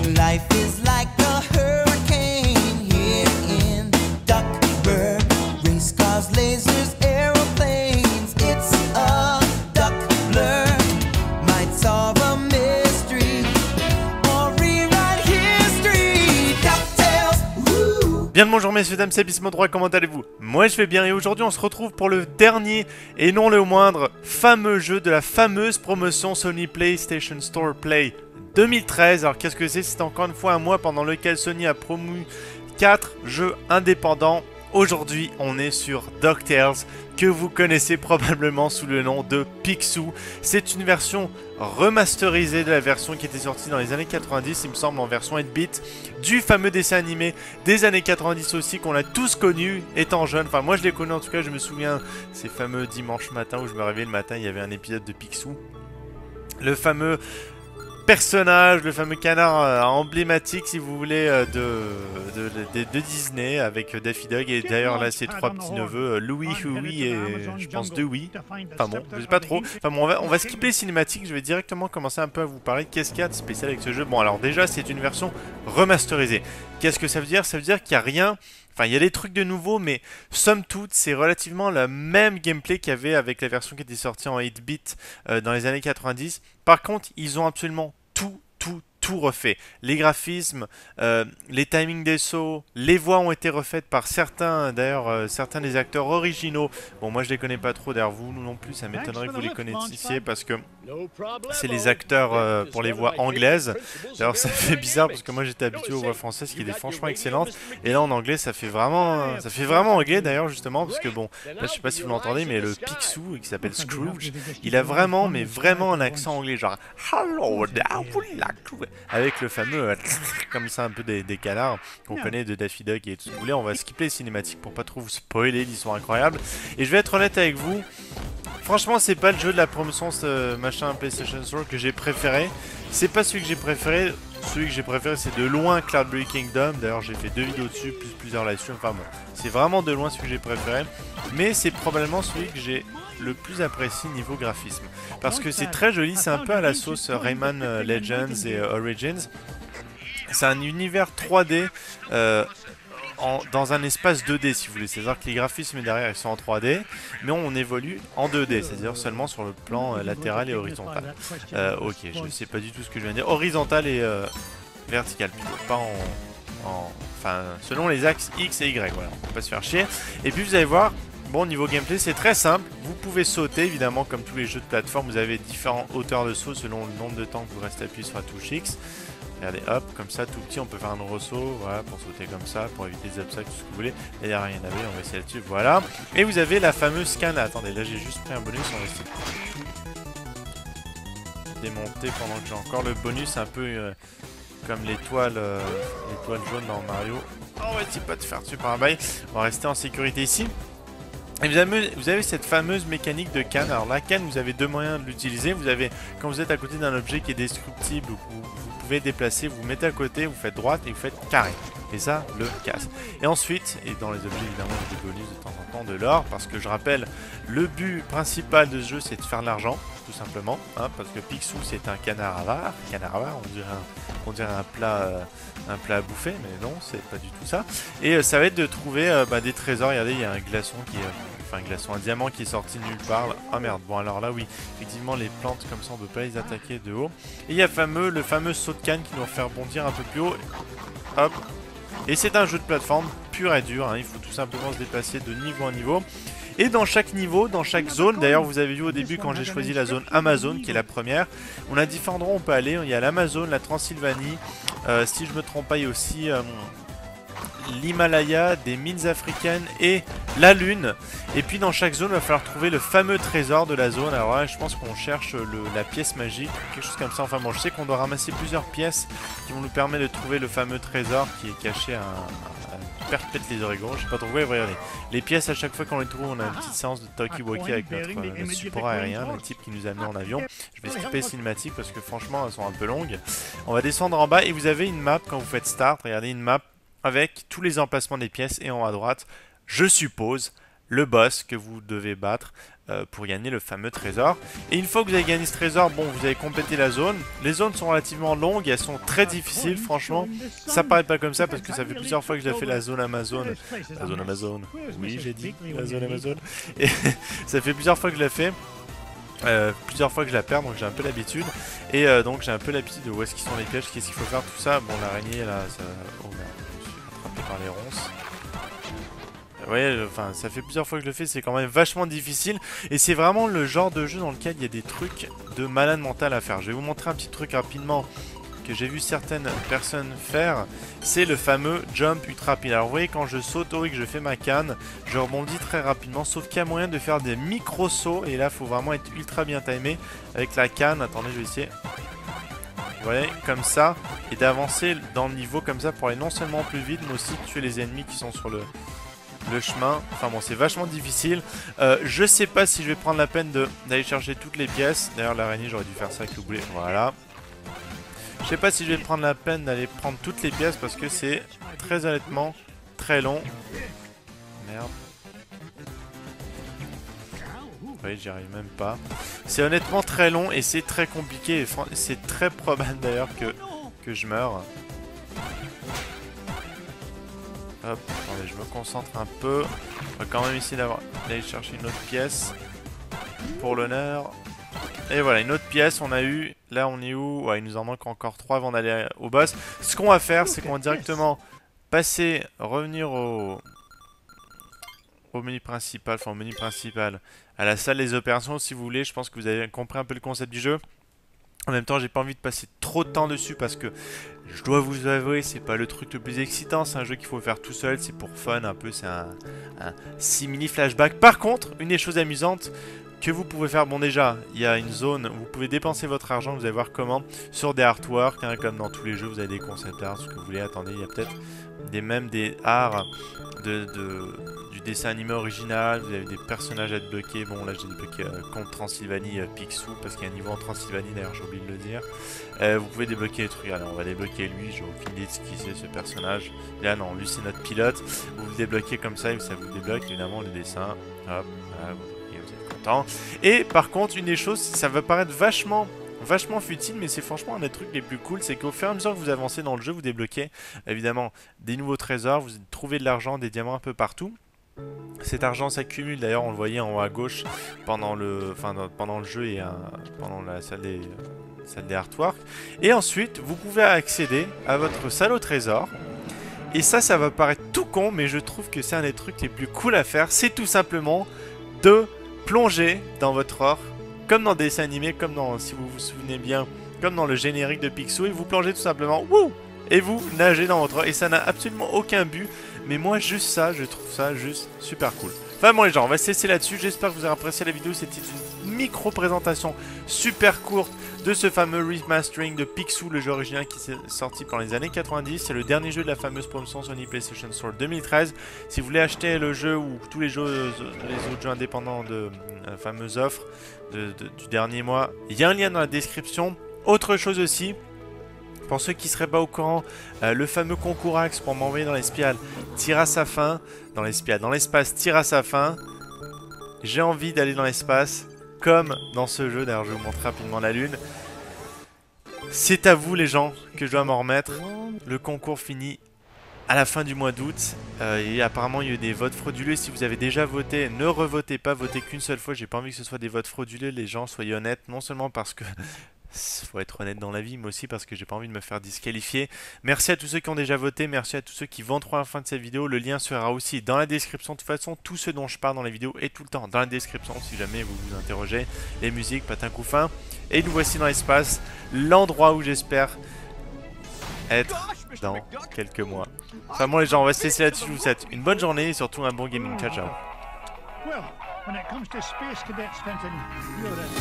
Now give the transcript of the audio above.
Life is like a hurricane here in Duckburg. Race cars, lasers, aeroplanes. It's a duck blur. Might solve a mystery or rewrite history. DuckTales. Woo. Bien le bonjour messieurs dames, c'est Bismodroit, comment allez-vous? Moi je vais bien et aujourd'hui on se retrouve pour le dernier et non le moindre fameux jeu de la fameuse promotion Sony PlayStation Store Play 2013. Alors qu'est-ce que c'est? C'est encore une fois un mois pendant lequel Sony a promu 4 jeux indépendants. Aujourd'hui on est sur DuckTales, que vous connaissez probablement sous le nom de Picsou. C'est une version remasterisée de la version qui était sortie dans les années 90, il me semble, en version 8-bit, du fameux dessin animé des années 90 aussi, qu'on a tous connu étant jeune. Enfin moi je l'ai connu en tout cas, je me souviens ces fameux dimanches matins où je me réveillais le matin, il y avait un épisode de Picsou. Le fameux personnage, le fameux canard emblématique si vous voulez de Disney avec Daffy Duck et d'ailleurs là ses trois petits neveux Louis, Huey et je pense Dewey. Enfin bon, je sais pas trop. Enfin bon, on va skipper les cinématiques, je vais directement commencer un peu à vous parler de qu'est-ce qu'il y a de spécial avec ce jeu. Bon alors déjà c'est une version remasterisée. Qu'est-ce que ça veut dire? Ça veut dire qu'il n'y a rien. Enfin, il y a des trucs de nouveau, mais somme toute, c'est relativement le même gameplay qu'il y avait avec la version qui était sortie en 8-bit dans les années 90. Par contre, ils ont absolument tout refait. Les graphismes, les timings des sauts, les voix ont été refaites par certains, d'ailleurs, certains des acteurs originaux. Bon, moi je les connais pas trop, d'ailleurs vous non plus, ça m'étonnerait que vous les connaissiez parce que c'est les acteurs pour les voix anglaises. D'ailleurs ça fait bizarre parce que moi j'étais habitué aux voix françaises qui étaient franchement excellentes. Et là en anglais ça fait vraiment anglais d'ailleurs justement parce que bon, là je sais pas si vous l'entendez mais le Picsou qui s'appelle Scrooge, il a vraiment mais vraiment un accent anglais genre hello there, would you like to... avec le fameux comme ça un peu des canards qu'on connaît de Daffy Duck et tout ce que vous voulez. On va skipper les cinématiques pour pas trop vous spoiler, ils sont incroyables. Et je vais être honnête avec vous, franchement c'est pas le jeu de la promotion ce machin PlayStation Store que j'ai préféré. C'est pas celui que j'ai préféré. Celui que j'ai préféré c'est de loin Cloudberry Kingdom. D'ailleurs j'ai fait 2 vidéos dessus plus plusieurs live streams. Enfin bon, c'est vraiment de loin celui que j'ai préféré. Mais c'est probablement celui que j'ai le plus apprécié niveau graphisme. Parce que c'est très joli, c'est un peu à la sauce Rayman Legends et Origins. C'est un univers 3D dans un espace 2D si vous voulez. C'est-à-dire que les graphismes derrière ils sont en 3D, mais on évolue en 2D, c'est-à-dire seulement sur le plan latéral et horizontal. Ok, je sais pas du tout ce que je viens de dire. Horizontal et vertical plutôt, pas enfin, selon les axes X et Y, voilà, on peut pas se faire chier. Et puis vous allez voir, bon, niveau gameplay, c'est très simple. Vous pouvez sauter, évidemment, comme tous les jeux de plateforme. Vous avez différentes hauteurs de saut selon le nombre de temps que vous restez appuyé sur la touche X. Regardez, hop, comme ça, tout petit, on peut faire un ressaut, voilà, pour sauter comme ça, pour éviter les obstacles, tout ce que vous voulez. Là, il n'y a rien à voir, on va essayer là-dessus, voilà. Et vous avez la fameuse scan. Attendez, là, j'ai juste pris un bonus, on va essayer de démonter pendant que j'ai encore le bonus, un peu comme l'étoile jaune dans Mario. Oh, on va essayer pas de faire dessus par un bail. On va rester en sécurité ici. Et vous avez cette fameuse mécanique de canne. Alors la canne, vous avez deux moyens de l'utiliser. Vous avez, quand vous êtes à côté d'un objet qui est destructible, vous pouvez déplacer, vous mettez à côté, vous faites droite et vous faites carré. Et ça, le casse. Et ensuite, et dans les objets évidemment, il y a des bonus de temps en temps, de l'or, parce que je rappelle, le but principal de ce jeu, c'est de faire de l'argent, tout simplement, hein, parce que Picsou, c'est un canard avare. Canard avare, on dirait un plat à bouffer, mais non, c'est pas du tout ça. Et ça va être de trouver des trésors. Regardez, il y a un glaçon qui est... un diamant qui est sorti de nulle part. Ah merde, bon alors là oui, effectivement les plantes comme ça on peut pas les attaquer de haut. Et il y a le fameux saut de canne qui nous fait rebondir un peu plus haut. Hop. Et c'est un jeu de plateforme pur et dur, hein. Il faut tout simplement se déplacer de niveau en niveau. Et dans chaque niveau, dans chaque zone, d'ailleurs vous avez vu au début quand j'ai choisi la zone Amazon qui est la première, on a différents endroits où on peut aller. Il y a l'Amazon, la Transylvanie, si je me trompe pas il y a aussi... l'Himalaya, des mines africaines et la Lune. Et puis dans chaque zone, il va falloir trouver le fameux trésor de la zone. Alors là, je pense qu'on cherche la pièce magique, quelque chose comme ça. Enfin bon, je sais qu'on doit ramasser plusieurs pièces qui vont nous permettre de trouver le fameux trésor qui est caché à perpète les origons. Je sais pas trop quoi, regardez. Les pièces, à chaque fois qu'on les trouve, on a une petite séance de talkie-walkie avec notre support aérien, le type qui nous a amené en avion. Je vais skipper les cinématiques parce que franchement, elles sont un peu longues. On va descendre en bas et vous avez une map quand vous faites start. Regardez, une map avec tous les emplacements des pièces et en haut à droite, je suppose, le boss que vous devez battre pour gagner le fameux trésor. Et une fois que vous avez gagné ce trésor, bon, vous avez complété la zone. Les zones sont relativement longues et elles sont très difficiles, franchement. Ça paraît pas comme ça parce que ça fait plusieurs fois que j'ai fait la zone Amazon. La zone Amazon. Oui, j'ai dit la zone Amazon. Et ça fait plusieurs fois que je l'ai fait. Plusieurs fois que je la perds, donc j'ai un peu l'habitude. Et donc j'ai un peu l'habitude de où est-ce qu'ils sont les pièges, qu'est-ce qu'il faut faire, tout ça. Bon, l'araignée là, ça... Oh merde, je me suis attrapé par les ronces. Ouais, enfin, ça fait plusieurs fois que je le fais, c'est quand même vachement difficile. Et c'est vraiment le genre de jeu dans lequel il y a des trucs de malade mental à faire. Je vais vous montrer un petit truc rapidement que j'ai vu certaines personnes faire. C'est le fameux jump ultra rapide. Alors vous voyez, quand je saute et que je fais ma canne, je rebondis très rapidement. Sauf qu'il y a moyen de faire des micro-sauts. Et là, il faut vraiment être ultra bien timé avec la canne. Attendez, je vais essayer. Vous voyez, comme ça. Et d'avancer dans le niveau comme ça pour aller non seulement plus vite, mais aussi tuer les ennemis qui sont sur le chemin. Enfin bon, c'est vachement difficile. Je sais pas si je vais prendre la peine d'aller chercher toutes les pièces. D'ailleurs, l'araignée, j'aurais dû faire ça avec le boulet. Voilà. Je sais pas si je vais prendre la peine d'aller prendre toutes les pièces parce que c'est très honnêtement très long. Merde. Oui, j'y arrive même pas. C'est honnêtement très long et c'est très compliqué. Et c'est très probable d'ailleurs que je meure. Hop, attendez, je me concentre un peu. On va quand même essayer d'aller chercher une autre pièce. Pour l'honneur. Et voilà, une autre pièce, on a eu. Là, on est où? Ouais, il nous en manque encore 3 avant d'aller au boss. Ce qu'on va faire, c'est qu'on va directement passer, revenir au menu principal. Enfin, au menu principal. À la salle des opérations, si vous voulez. Je pense que vous avez compris un peu le concept du jeu. En même temps, j'ai pas envie de passer trop de temps dessus parce que je dois vous avouer, c'est pas le truc le plus excitant. C'est un jeu qu'il faut faire tout seul, c'est pour fun un peu, c'est un simili flashback. Par contre, une des choses amusantes que vous pouvez faire, bon déjà, il y a une zone où vous pouvez dépenser votre argent, vous allez voir comment, sur des artworks, hein, comme dans tous les jeux, vous avez des concept art, ce que vous voulez. Attendez, il y a peut-être même des arts du dessin animé original, vous avez des personnages à débloquer. Bon, là j'ai débloqué contre Transylvanie Picsou parce qu'il y a un niveau en Transylvanie, d'ailleurs j'ai oublié de le dire. Vous pouvez débloquer les trucs. Allez, on va débloquer lui, j'ai aucune idée de ce qui c'est ce personnage. Là non, lui c'est notre pilote. Vous le débloquez comme ça et ça vous débloque évidemment le dessin. Hop, voilà, vous êtes content. Et par contre, une des choses, ça va paraître vachement futile, mais c'est franchement un des trucs les plus cool, c'est qu'au fur et à mesure que vous avancez dans le jeu, vous débloquez évidemment des nouveaux trésors, vous trouvez de l'argent, des diamants un peu partout. Cet argent s'accumule, d'ailleurs on le voyait en haut à gauche pendant le jeu et pendant la salle des artworks. Et ensuite vous pouvez accéder à votre salle au trésor. Et ça va paraître tout con, mais je trouve que c'est un des trucs les plus cool à faire. C'est tout simplement de plonger dans votre or, comme dans des dessins animés, comme dans, si vous vous souvenez bien, comme dans le générique de Picsou, et vous plongez tout simplement, wouh, et vous nagez dans votre or. Et ça n'a absolument aucun but. Mais moi, juste ça, je trouve ça juste super cool. Enfin bon les gens, on va se laisser là-dessus. J'espère que vous avez apprécié la vidéo. C'était une micro-présentation super courte de ce fameux remastering de Picsou, le jeu original qui s'est sorti pendant les années 90. C'est le dernier jeu de la fameuse promotion Sony PlayStation Store 2013. Si vous voulez acheter le jeu ou tous les autres jeux indépendants de la fameuse offre du dernier mois, il y a un lien dans la description. Autre chose aussi, pour ceux qui ne seraient pas au courant, le fameux concours Axe pour m'envoyer dans l'espial tire à sa fin. Dans l'espace tire à sa fin. J'ai envie d'aller dans l'espace, comme dans ce jeu. D'ailleurs, je vais vous montrer rapidement la lune. C'est à vous les gens que je dois m'en remettre. Le concours finit à la fin du mois d'août. Et apparemment, il y a eu des votes frauduleux. Si vous avez déjà voté, ne revotez pas. Votez qu'une seule fois. J'ai pas envie que ce soit des votes frauduleux. Les gens, soyez honnêtes. Non seulement parce que... faut être honnête dans la vie, mais aussi parce que j'ai pas envie de me faire disqualifier. Merci à tous ceux qui ont déjà voté, merci à tous ceux qui voteront à la fin de cette vidéo. Le lien sera aussi dans la description. De toute façon, tout ce dont je parle dans la vidéo est tout le temps dans la description si jamais vous vous interrogez. Les musiques, patin coup fin. Et nous voici dans l'espace, l'endroit où j'espère être dans quelques mois. Enfin bon les gens, on va se laisser là-dessus. Je vous souhaite une bonne journée et surtout un bon gaming. Ciao ciao. When it comes to Space Cadet Stanton, you're it.